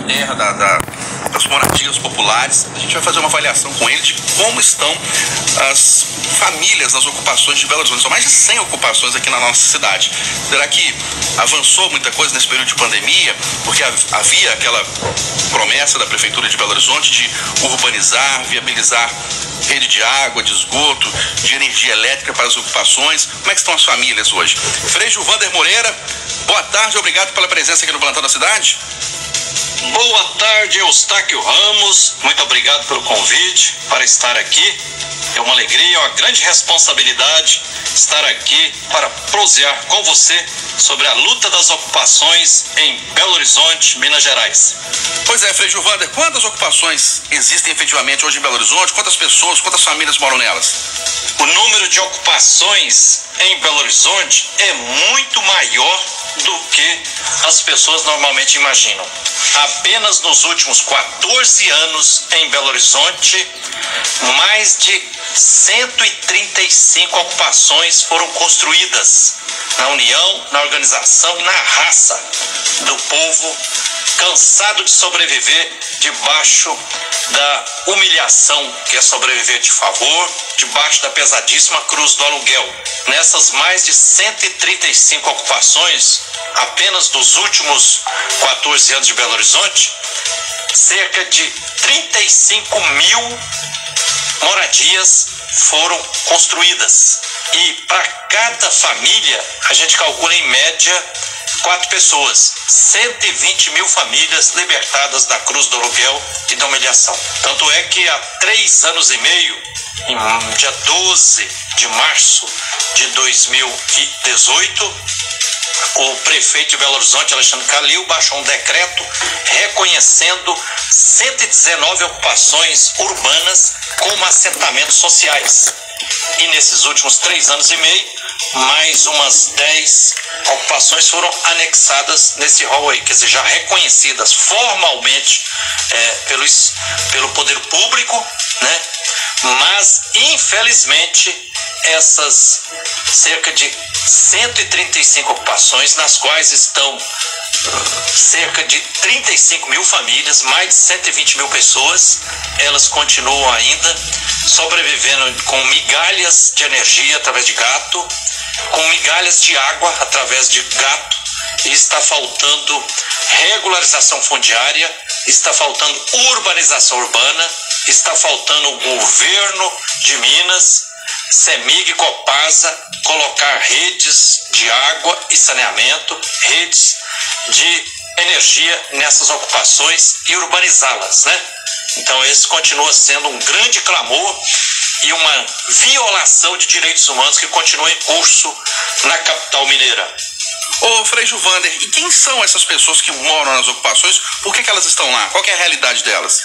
terra, das moradias populares. A gente vai fazer uma avaliação com ele de como estão as famílias nas ocupações de Belo Horizonte. São mais de 100 ocupações aqui na nossa cidade. Será que avançou muita coisa nesse período de pandemia? Porque havia aquela promessa da Prefeitura de Belo Horizonte de urbanizar, viabilizar rede de água, de esgoto, de energia elétrica para as ocupações. Como é que estão as famílias hoje? Frei Gilvander Moreira, boa tarde, obrigado pela presença aqui no Plantão da Cidade. Boa tarde, Eustáquio Ramos, muito obrigado pelo convite para estar aqui. É uma alegria, uma grande responsabilidade estar aqui para prosear com você sobre a luta das ocupações em Belo Horizonte, Minas Gerais. Pois é, Frei Gilvander, quantas ocupações existem efetivamente hoje em Belo Horizonte? Quantas pessoas, quantas famílias moram nelas? O número de ocupações em Belo Horizonte é muito maior do que as pessoas normalmente imaginam. Apenas nos últimos 14 anos em Belo Horizonte, mais de 135 ocupações foram construídas na união, na organização e na raça do povo cansado de sobreviver debaixo da humilhação, que é sobreviver de favor, debaixo da pesadíssima cruz do aluguel. Nessas mais de 135 ocupações, apenas dos últimos 14 anos de Belo Horizonte, cerca de 35 mil moradias foram construídas. E para cada família, a gente calcula em média 4 pessoas, 120 mil famílias libertadas da cruz do aluguel e da humilhação. Tanto é que há 3 anos e meio, em dia 12 de março de 2018, o prefeito de Belo Horizonte, Alexandre Calil, baixou um decreto reconhecendo 119 ocupações urbanas como assentamentos sociais. E nesses últimos 3 anos e meio, mais umas 10 ocupações foram anexadas nesse rol aí, quer dizer, já reconhecidas formalmente pelo poder público, né? Mas, infelizmente, essas cerca de 135 ocupações, nas quais estão cerca de 35 mil famílias, mais de 120 mil pessoas, elas continuam ainda sobrevivendo com migalhas de energia através de gato, com migalhas de água através de gato, e está faltando regularização fundiária, está faltando urbanização urbana, está faltando o governo de Minas, CEMIG e Copasa, colocar redes de água e saneamento, redes de energia nessas ocupações e urbanizá-las, né? Então esse continua sendo um grande clamor e uma violação de direitos humanos que continua em curso na capital mineira. Ô Frei Gilvander, e quem são essas pessoas que moram nas ocupações? Por que elas estão lá? Qual que é a realidade delas?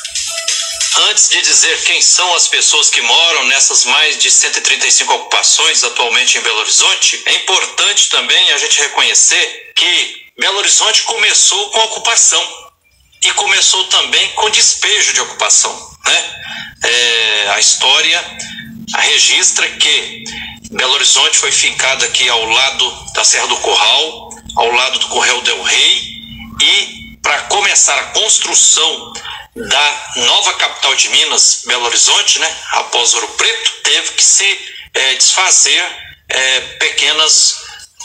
Antes de dizer quem são as pessoas que moram nessas mais de 135 ocupações atualmente em Belo Horizonte, é importante também a gente reconhecer que Belo Horizonte começou com ocupação e começou também com despejo de ocupação, né? A história registra que Belo Horizonte foi fincado aqui ao lado da Serra do Curral, ao lado do Correio del Rei, e para começar a construção da nova capital de Minas, Belo Horizonte, né, após Ouro Preto, teve que se desfazer pequenas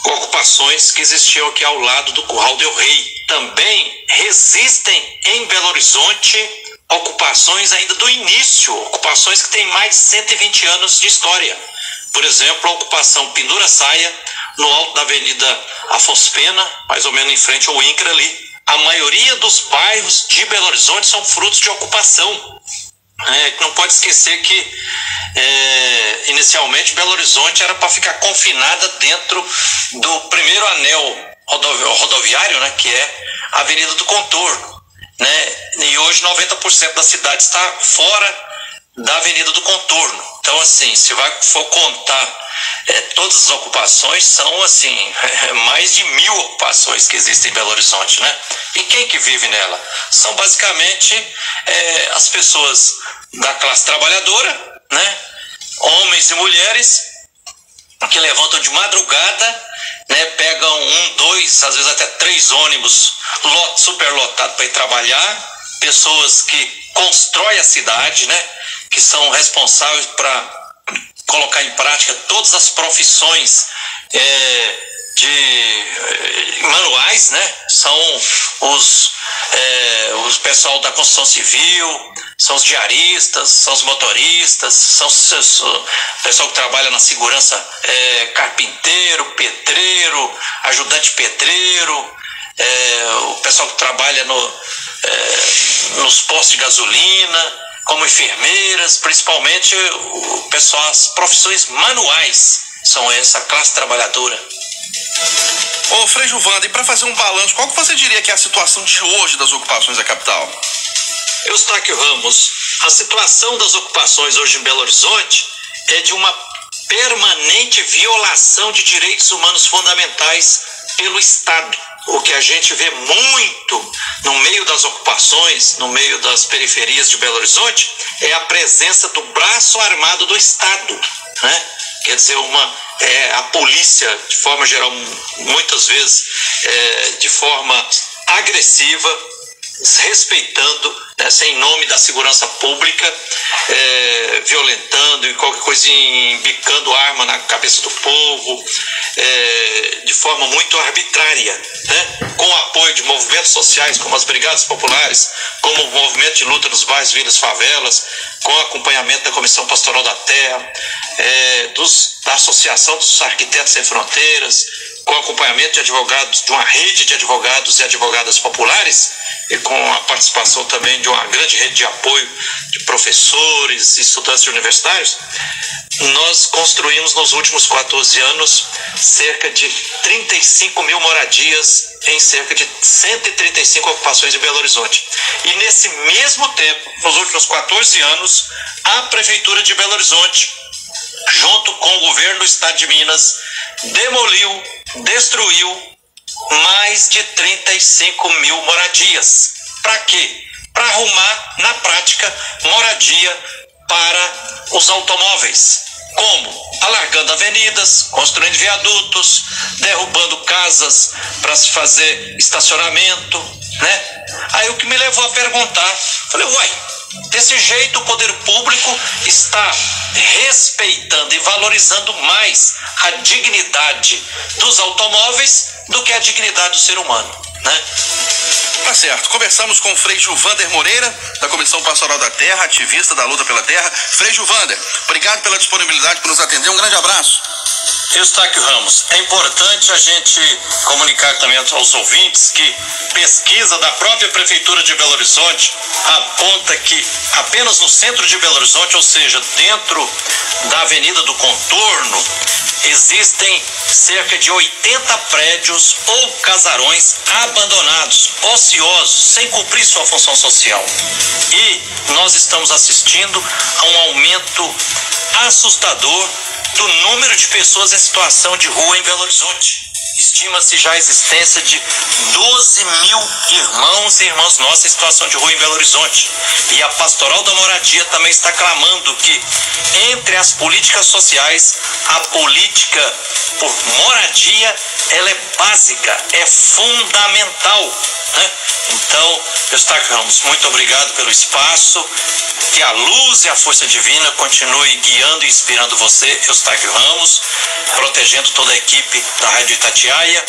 ocupações que existiam aqui ao lado do Curral del Rei. Também resistem em Belo Horizonte ocupações ainda do início, ocupações que têm mais de 120 anos de história. Por exemplo, a ocupação Pendura Saia, no alto da Avenida Afonso Pena, mais ou menos em frente ao INCRA ali. A maioria dos bairros de Belo Horizonte são frutos de ocupação. Não pode esquecer que inicialmente Belo Horizonte era para ficar confinada dentro do primeiro anel rodoviário, né, que é a Avenida do Contorno, né? E hoje 90% da cidade está fora da Avenida do Contorno. Então, assim, se for contar todas as ocupações, são assim mais de 1000 ocupações que existem em Belo Horizonte, né? E quem que vive nela? São basicamente as pessoas da classe trabalhadora, né? Homens e mulheres, que levantam de madrugada, né, pegam 1, 2, às vezes até 3 ônibus superlotados para ir trabalhar, pessoas que constroem a cidade, né, que são responsáveis para colocar em prática todas as profissões manuais, né, são os pessoal da construção civil, são os diaristas, são os motoristas, são o pessoal que trabalha na segurança, carpinteiro, pedreiro, ajudante pedreiro, o pessoal que trabalha nos postos de gasolina, como enfermeiras, principalmente o pessoal, as profissões manuais são essa classe trabalhadora. Ô Frei Gilvander, e para fazer um balanço, qual que você diria que é a situação de hoje das ocupações da capital? Eustáquio Ramos, a situação das ocupações hoje em Belo Horizonte é de uma permanente violação de direitos humanos fundamentais pelo Estado. O que a gente vê muito no meio das ocupações, no meio das periferias de Belo Horizonte, é a presença do braço armado do Estado, né? Quer dizer, a polícia, de forma geral, muitas vezes de forma agressiva, desrespeitando, né, em nome da segurança pública, violentando e qualquer coisa, embicando arma na cabeça do povo, de forma muito arbitrária, né, com o apoio de movimentos sociais como as Brigadas Populares, como o movimento de luta nos bairros, vilas, favelas, com o acompanhamento da Comissão Pastoral da Terra, da Associação dos Arquitetos Sem Fronteiras, com o acompanhamento de advogados, de uma rede de advogados e advogadas populares, e com a participação também de uma grande rede de apoio de professores e estudantes universitários, nós construímos nos últimos 14 anos cerca de 35 mil moradias em cerca de 135 ocupações em Belo Horizonte. E nesse mesmo tempo, nos últimos 14 anos, a Prefeitura de Belo Horizonte, junto com o governo do Estado de Minas, demoliu, destruiu mais de 35 mil moradias. Para quê? Para arrumar, na prática, moradia para os automóveis. Como? Alargando avenidas, construindo viadutos, derrubando casas para se fazer estacionamento, né? Aí o que me levou a perguntar, falei, uai, desse jeito o poder público está respeitando e valorizando mais a dignidade dos automóveis do que a dignidade do ser humano, né? Tá certo. Conversamos com o Frei Gilvander Moreira, da Comissão Pastoral da Terra, ativista da luta pela terra. Frei Gilvander, obrigado pela disponibilidade por nos atender. Um grande abraço. Eustáquio Ramos, é importante a gente comunicar também aos ouvintes que pesquisa da própria Prefeitura de Belo Horizonte aponta que apenas no centro de Belo Horizonte, ou seja, dentro da Avenida do Contorno, existem cerca de 80 prédios ou casarões abandonados, ociosos, sem cumprir sua função social. E nós estamos assistindo a um aumento assustador do número de pessoas em situação de rua em Belo Horizonte. Estima-se já a existência de 12 mil irmãos e irmãs nossas em situação de rua em Belo Horizonte. E a Pastoral da Moradia também está clamando que, entre as políticas sociais, a política por moradia, ela é básica, é fundamental, né? Então, Eustáquio Ramos, muito obrigado pelo espaço. Que a luz e a força divina continue guiando e inspirando você, Eustáquio Ramos, protegendo toda a equipe da Rádio Itatiaia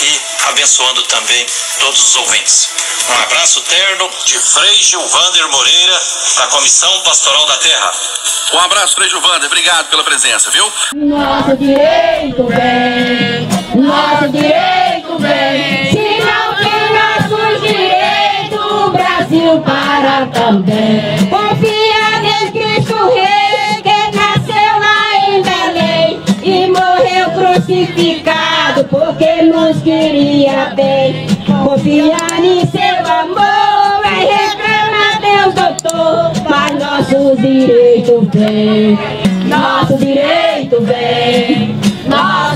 e abençoando também todos os ouvintes. Um abraço terno de Frei Gilvander Moreira, da Comissão Pastoral da Terra. Um abraço, Frei Gilvander. Obrigado pela presença, viu? Nosso direito vem, nosso direito vem. Se não tem nossos direitos, o Brasil para também. Confia em Cristo Rei, que nasceu lá em Belém e morreu crucificado porque nos queria bem. Confiar em seu amor, reclama Deus, doutor, mas nosso direito vem, nosso direito vem, nosso